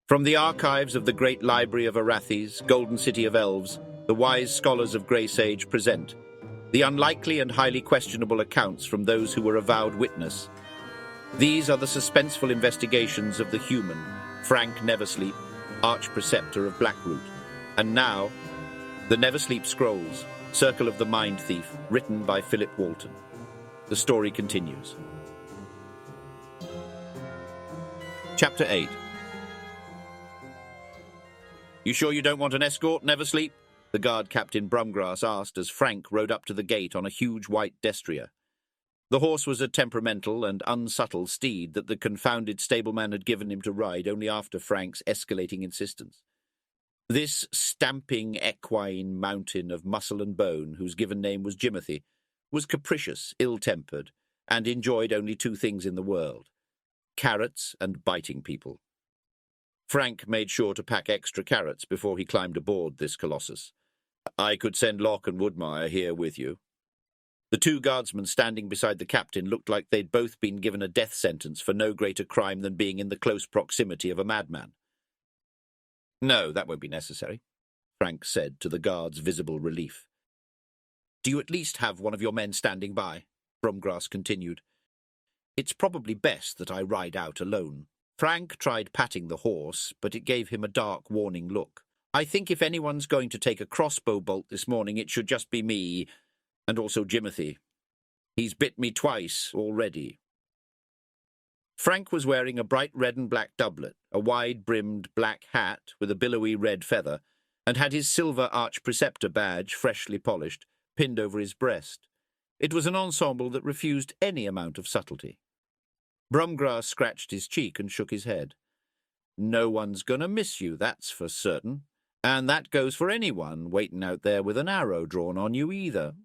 From the archives of the great library of Arathes, golden city of Elves, the wise scholars of Grey Sage present the unlikely and highly questionable accounts from those who were avowed witness. These are the suspenseful investigations of the human, Fraenk Neversleep, Arch-Preceptor of Blackroot. And now, the Neversleep Scrolls, Circle of the Mind Thief, written by Phillip Walton. The story continues. Chapter 8. "You sure you don't want an escort, Neversleep?" the guard Captain Brumgrass asked as Fraenk rode up to the gate on a huge white destrier. The horse was a temperamental and unsubtle steed that the confounded stableman had given him to ride only after Frank's escalating insistence. This stamping equine mountain of muscle and bone, whose given name was Jimothy, was capricious, ill-tempered, and enjoyed only two things in the world: carrots and biting people. Fraenk made sure to pack extra carrots before he climbed aboard this colossus. "I could send Locke and Woodmire here with you." The two guardsmen standing beside the captain looked like they'd both been given a death sentence for no greater crime than being in the close proximity of a madman. "No, that won't be necessary," Fraenk said to the guard's visible relief. "Do you at least have one of your men standing by?" Brumgrass continued. "It's probably best that I ride out alone." Fraenk tried patting the horse, but it gave him a dark, warning look. "I think if anyone's going to take a crossbow bolt this morning, it should just be me, and also Jimothy. He's bit me twice already." Fraenk was wearing a bright red and black doublet, a wide-brimmed black hat with a billowy red feather, and had his silver Arch-Preceptor badge, freshly polished, pinned over his breast. It was an ensemble that refused any amount of subtlety. Brumgrass scratched his cheek and shook his head. "No one's gonna miss you, that's for certain. And that goes for anyone waiting out there with an arrow drawn on you either."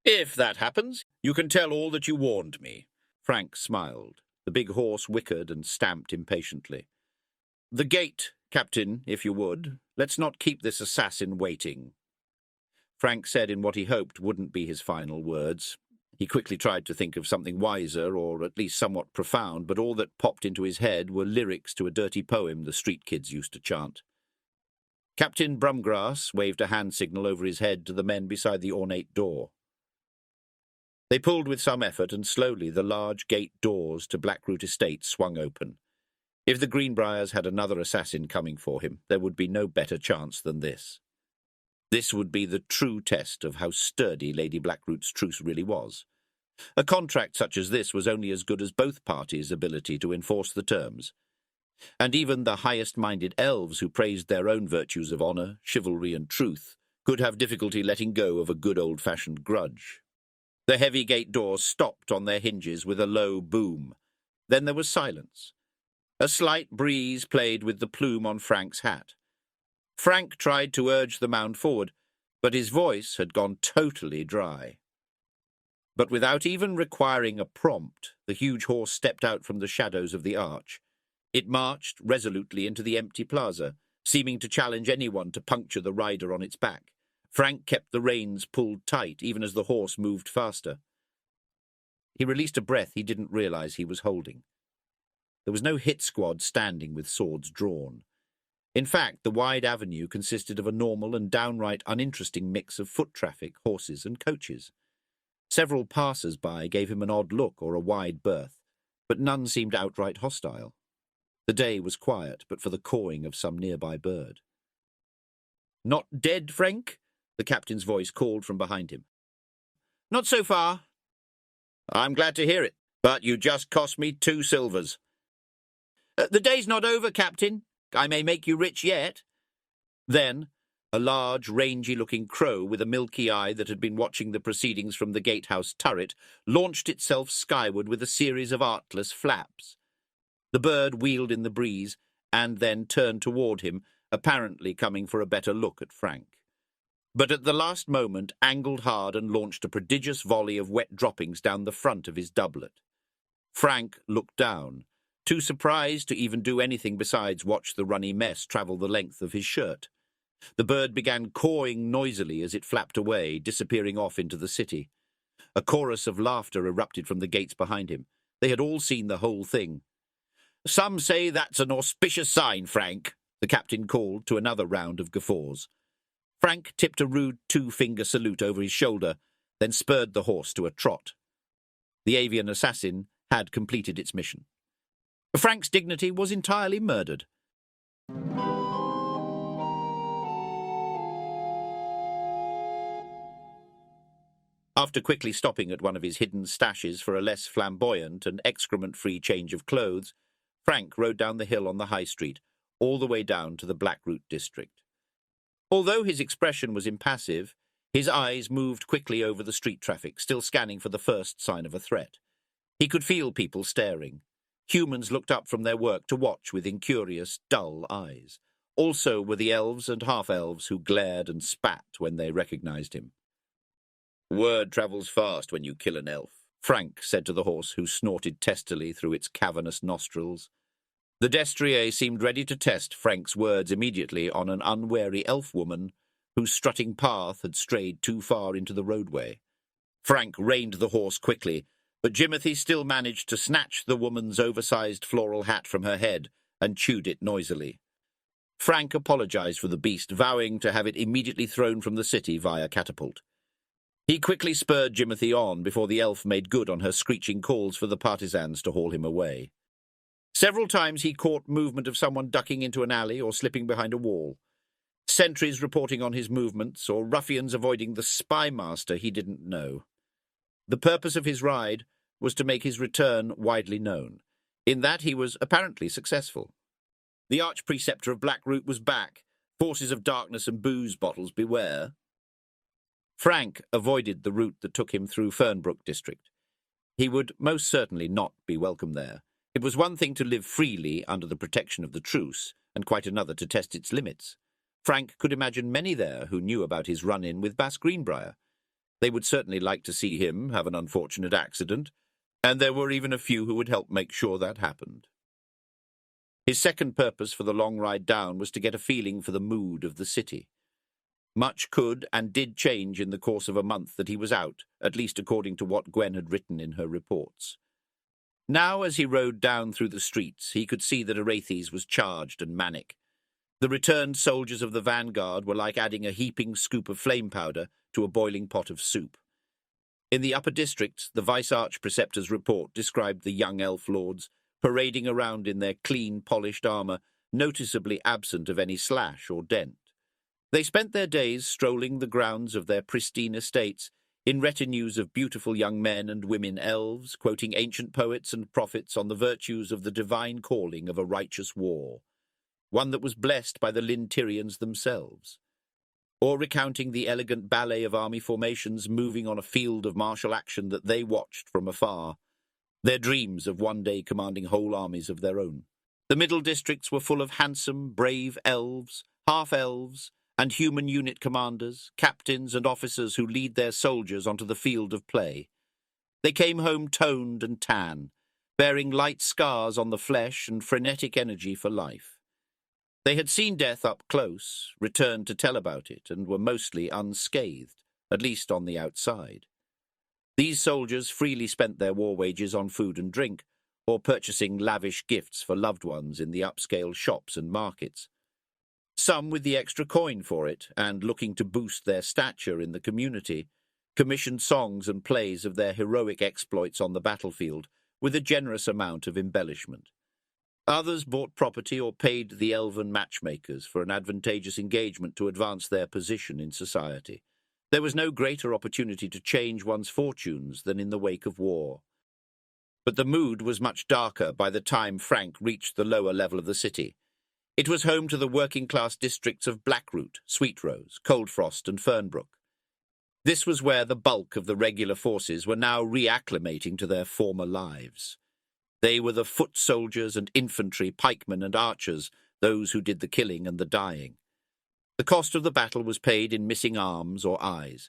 "If that happens, you can tell all that you warned me." Fraenk smiled. The big horse whickered and stamped impatiently. "The gate, Captain, if you would. Let's not keep this assassin waiting." Fraenk said in what he hoped wouldn't be his final words. He quickly tried to think of something wiser, or at least somewhat profound, but all that popped into his head were lyrics to a dirty poem the street kids used to chant. Captain Brumgrass waved a hand signal over his head to the men beside the ornate door. They pulled with some effort, and slowly the large gate doors to Blackroot Estate swung open. If the Greenbriars had another assassin coming for him, there would be no better chance than this. This would be the true test of how sturdy Lady Blackroot's truce really was. A contract such as this was only as good as both parties' ability to enforce the terms. And even the highest-minded elves who praised their own virtues of honour, chivalry and truth could have difficulty letting go of a good old-fashioned grudge. The heavy gate doors stopped on their hinges with a low boom. Then there was silence. A slight breeze played with the plume on Frank's hat. Fraenk tried to urge the mound forward, but his voice had gone totally dry. But without even requiring a prompt, the huge horse stepped out from the shadows of the arch. It marched resolutely into the empty plaza, seeming to challenge anyone to puncture the rider on its back. Fraenk kept the reins pulled tight, even as the horse moved faster. He released a breath he didn't realize he was holding. There was no hit squad standing with swords drawn. In fact, the wide avenue consisted of a normal and downright uninteresting mix of foot traffic, horses and coaches. Several passers-by gave him an odd look or a wide berth, but none seemed outright hostile. The day was quiet, but for the cawing of some nearby bird. "Not dead, Fraenk?" the captain's voice called from behind him. "Not so far." "I'm glad to hear it, but you just cost me 2 silvers. "The day's not over, Captain. I may make you rich yet." Then, a large, rangy-looking crow with a milky eye that had been watching the proceedings from the gatehouse turret launched itself skyward with a series of artless flaps. The bird wheeled in the breeze and then turned toward him, apparently coming for a better look at Fraenk. But at the last moment angled hard and launched a prodigious volley of wet droppings down the front of his doublet. Fraenk looked down, too surprised to even do anything besides watch the runny mess travel the length of his shirt. The bird began cawing noisily as it flapped away, disappearing off into the city. A chorus of laughter erupted from the gates behind him. They had all seen the whole thing. Some say that's an auspicious sign, Fraenk, the captain called to another round of guffaws. Fraenk tipped a rude two-finger salute over his shoulder, then spurred the horse to a trot. The avian assassin had completed its mission. Frank's dignity was entirely murdered. After quickly stopping at one of his hidden stashes for a less flamboyant and excrement-free change of clothes, Fraenk rode down the hill on the high street, all the way down to the Blackroot district. Although his expression was impassive, his eyes moved quickly over the street traffic, still scanning for the first sign of a threat. He could feel people staring. Humans looked up from their work to watch with incurious, dull eyes. Also were the elves and half-elves who glared and spat when they recognized him. "Word travels fast when you kill an elf," Fraenk said to the horse, who snorted testily through its cavernous nostrils. The destrier seemed ready to test Frank's words immediately on an unwary elf woman whose strutting path had strayed too far into the roadway. Fraenk reined the horse quickly, but Jimothy still managed to snatch the woman's oversized floral hat from her head and chewed it noisily. Fraenk apologized for the beast, vowing to have it immediately thrown from the city via catapult. He quickly spurred Jimothy on before the elf made good on her screeching calls for the partisans to haul him away. Several times he caught movement of someone ducking into an alley or slipping behind a wall. Sentries reporting on his movements, or ruffians avoiding the spy master he didn't know. The purpose of his ride was to make his return widely known. In that he was apparently successful. The Archpreceptor of Blackroot was back. Forces of darkness and booze bottles beware. Fraenk avoided the route that took him through Fernbrook district. He would most certainly not be welcome there. It was one thing to live freely under the protection of the truce, and quite another to test its limits. Fraenk could imagine many there who knew about his run-in with Bass Greenbrier. They would certainly like to see him have an unfortunate accident, and there were even a few who would help make sure that happened. His second purpose for the long ride down was to get a feeling for the mood of the city. Much could and did change in the course of a month that he was out, at least according to what Gwen had written in her reports. Now, as he rode down through the streets, he could see that Arathes was charged and manic. The returned soldiers of the vanguard were like adding a heaping scoop of flame powder to a boiling pot of soup. In the upper districts, the Vice-Arch-Preceptor's report described the young elf lords parading around in their clean, polished armour, noticeably absent of any slash or dent. They spent their days strolling the grounds of their pristine estates in retinues of beautiful young men and women elves, quoting ancient poets and prophets on the virtues of the divine calling of a righteous war, one that was blessed by the Lin-Tyrians themselves, or recounting the elegant ballet of army formations moving on a field of martial action that they watched from afar, their dreams of one day commanding whole armies of their own. The middle districts were full of handsome, brave elves, half-elves, and human unit commanders, captains and officers who lead their soldiers onto the field of play. They came home toned and tan, bearing light scars on the flesh and frenetic energy for life. They had seen death up close, returned to tell about it, and were mostly unscathed, at least on the outside. These soldiers freely spent their war wages on food and drink, or purchasing lavish gifts for loved ones in the upscale shops and markets. Some with the extra coin for it, and looking to boost their stature in the community, commissioned songs and plays of their heroic exploits on the battlefield, with a generous amount of embellishment. Others bought property or paid the elven matchmakers for an advantageous engagement to advance their position in society. There was no greater opportunity to change one's fortunes than in the wake of war. But the mood was much darker by the time Fraenk reached the lower level of the city. It was home to the working-class districts of Blackroot, Sweetrose, Coldfrost and Fernbrook. This was where the bulk of the regular forces were now reacclimating to their former lives. They were the foot soldiers and infantry, pikemen and archers, those who did the killing and the dying. The cost of the battle was paid in missing arms or eyes.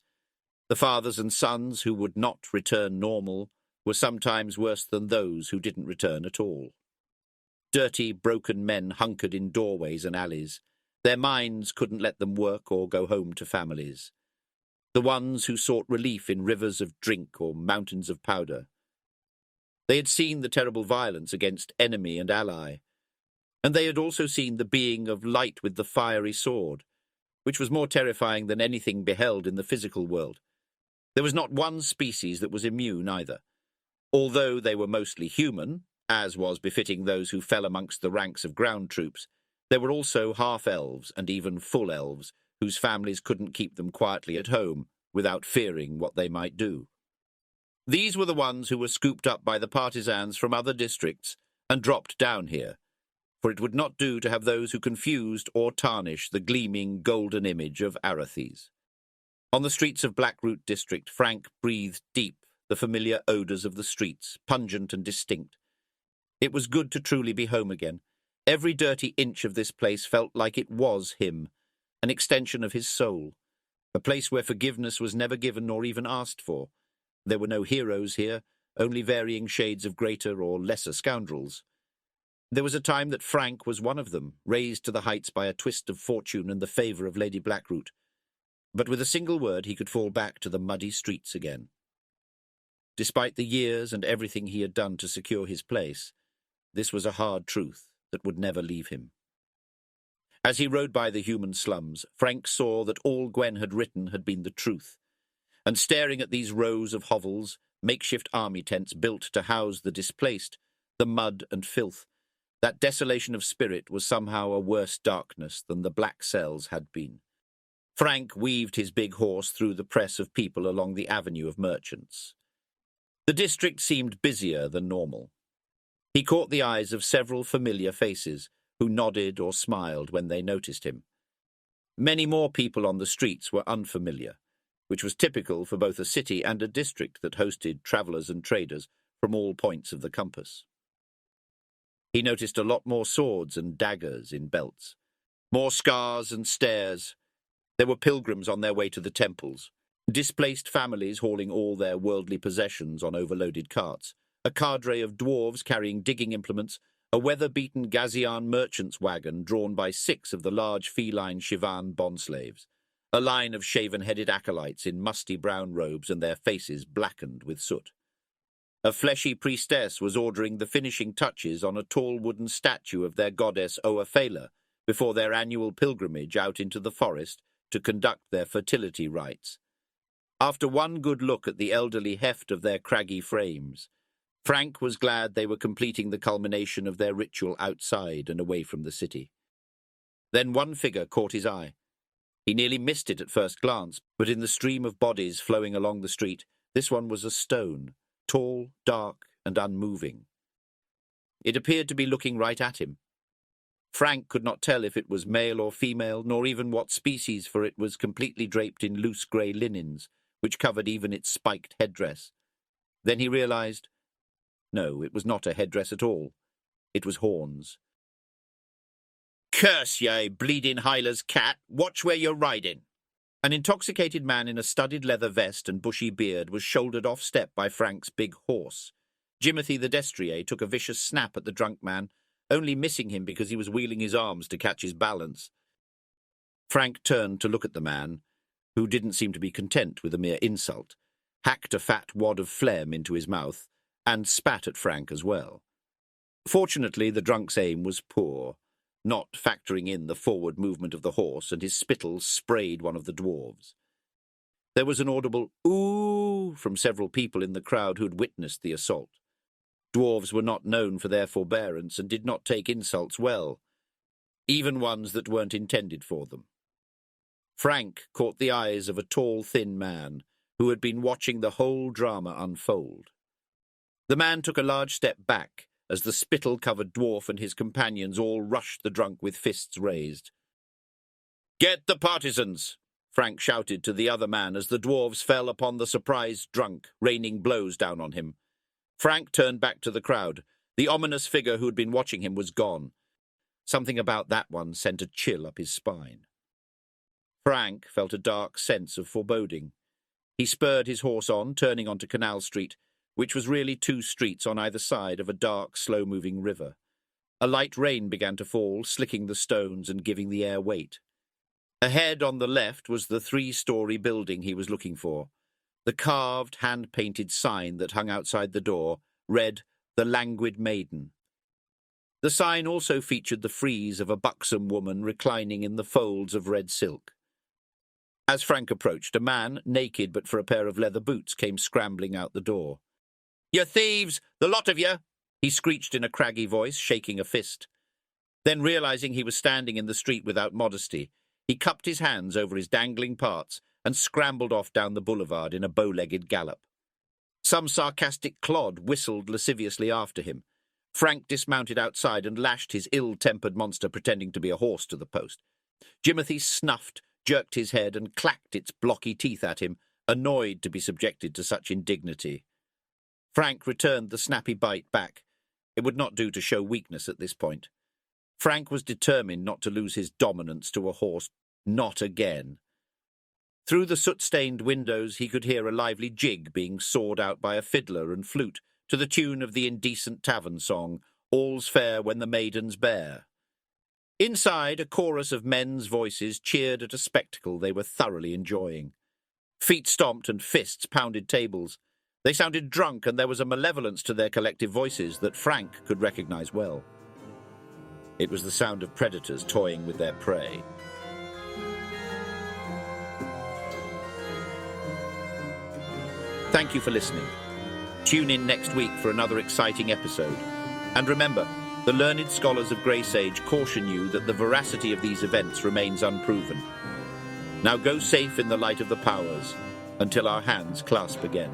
The fathers and sons who would not return normal were sometimes worse than those who didn't return at all. Dirty, broken men hunkered in doorways and alleys. Their minds couldn't let them work or go home to families. The ones who sought relief in rivers of drink or mountains of powder. They had seen the terrible violence against enemy and ally, and they had also seen the being of light with the fiery sword, which was more terrifying than anything beheld in the physical world. There was not one species that was immune either. Although they were mostly human, as was befitting those who fell amongst the ranks of ground troops, there were also half-elves and even full elves whose families couldn't keep them quietly at home without fearing what they might do. These were the ones who were scooped up by the partisans from other districts and dropped down here, for it would not do to have those who confused or tarnished the gleaming golden image of Arathes. On the streets of Blackroot district, Fraenk breathed deep the familiar odours of the streets, pungent and distinct. It was good to truly be home again. Every dirty inch of this place felt like it was him, an extension of his soul, a place where forgiveness was never given nor even asked for. There were no heroes here, only varying shades of greater or lesser scoundrels. There was a time that Fraenk was one of them, raised to the heights by a twist of fortune and the favour of Lady Blackroot. But with a single word he could fall back to the muddy streets again. Despite the years and everything he had done to secure his place, this was a hard truth that would never leave him. As he rode by the human slums, Fraenk saw that all Gwen had written had been the truth, and staring at these rows of hovels, makeshift army tents built to house the displaced, the mud and filth, that desolation of spirit was somehow a worse darkness than the black cells had been. Fraenk weaved his big horse through the press of people along the avenue of merchants. The district seemed busier than normal. He caught the eyes of several familiar faces, who nodded or smiled when they noticed him. Many more people on the streets were unfamiliar, which was typical for both a city and a district that hosted travellers and traders from all points of the compass. He noticed a lot more swords and daggers in belts, more scars and stares. There were pilgrims on their way to the temples, displaced families hauling all their worldly possessions on overloaded carts, a cadre of dwarves carrying digging implements, a weather-beaten Gazian merchant's wagon drawn by 6 of the large feline Shivan bondslaves, a line of shaven-headed acolytes in musty brown robes and their faces blackened with soot. A fleshy priestess was ordering the finishing touches on a tall wooden statue of their goddess Oaphela before their annual pilgrimage out into the forest to conduct their fertility rites. After one good look at the elderly heft of their craggy frames, Fraenk was glad they were completing the culmination of their ritual outside and away from the city. Then one figure caught his eye. He nearly missed it at first glance, but in the stream of bodies flowing along the street, this one was a stone, tall, dark, and unmoving. It appeared to be looking right at him. Fraenk could not tell if it was male or female, nor even what species, for it was completely draped in loose grey linens, which covered even its spiked headdress. Then he realized, no, it was not a headdress at all. It was horns. "Curse ye, bleeding Hyla's cat! Watch where you're riding!" An intoxicated man in a studded leather vest and bushy beard was shouldered off step by Frank's big horse. Jimothy the destrier took a vicious snap at the drunk man, only missing him because he was wheeling his arms to catch his balance. Fraenk turned to look at the man, who didn't seem to be content with a mere insult, hacked a fat wad of phlegm into his mouth, and spat at Fraenk as well. Fortunately, the drunk's aim was poor, not factoring in the forward movement of the horse, and his spittle sprayed one of the dwarves. There was an audible "ooh" from several people in the crowd who had witnessed the assault. Dwarves were not known for their forbearance and did not take insults well, even ones that weren't intended for them. Fraenk caught the eyes of a tall, thin man who had been watching the whole drama unfold. The man took a large step back as the spittle-covered dwarf and his companions all rushed the drunk with fists raised. "Get the partisans!" Fraenk shouted to the other man as the dwarves fell upon the surprised drunk, raining blows down on him. Fraenk turned back to the crowd. The ominous figure who had been watching him was gone. Something about that one sent a chill up his spine. Fraenk felt a dark sense of foreboding. He spurred his horse on, turning onto Canal Street, which was really 2 streets on either side of a dark, slow-moving river. A light rain began to fall, slicking the stones and giving the air weight. Ahead on the left was the 3-story building he was looking for. The carved, hand-painted sign that hung outside the door read, the languid maiden. The sign also featured the frieze of a buxom woman reclining in the folds of red silk. As Fraenk approached, a man, naked but for a pair of leather boots, came scrambling out the door. "You thieves, the lot of you!" he screeched in a craggy voice, shaking a fist. Then, realizing he was standing in the street without modesty, he cupped his hands over his dangling parts and scrambled off down the boulevard in a bow-legged gallop. Some sarcastic clod whistled lasciviously after him. Fraenk dismounted outside and lashed his ill-tempered monster pretending to be a horse to the post. Jimothy snuffed, jerked his head, and clacked its blocky teeth at him, annoyed to be subjected to such indignity. Fraenk returned the snappy bite back. It would not do to show weakness at this point. Fraenk was determined not to lose his dominance to a horse. Not again. Through the soot-stained windows he could hear a lively jig being sawed out by a fiddler and flute, to the tune of the indecent tavern song, "All's fair when the maiden's bare." Inside, a chorus of men's voices cheered at a spectacle they were thoroughly enjoying. Feet stomped and fists pounded tables. They sounded drunk, and there was a malevolence to their collective voices that Fraenk could recognize well. It was the sound of predators toying with their prey. Thank you for listening. Tune in next week for another exciting episode. And remember, the learned scholars of Greysage caution you that the veracity of these events remains unproven. Now go safe in the light of the powers, until our hands clasp again.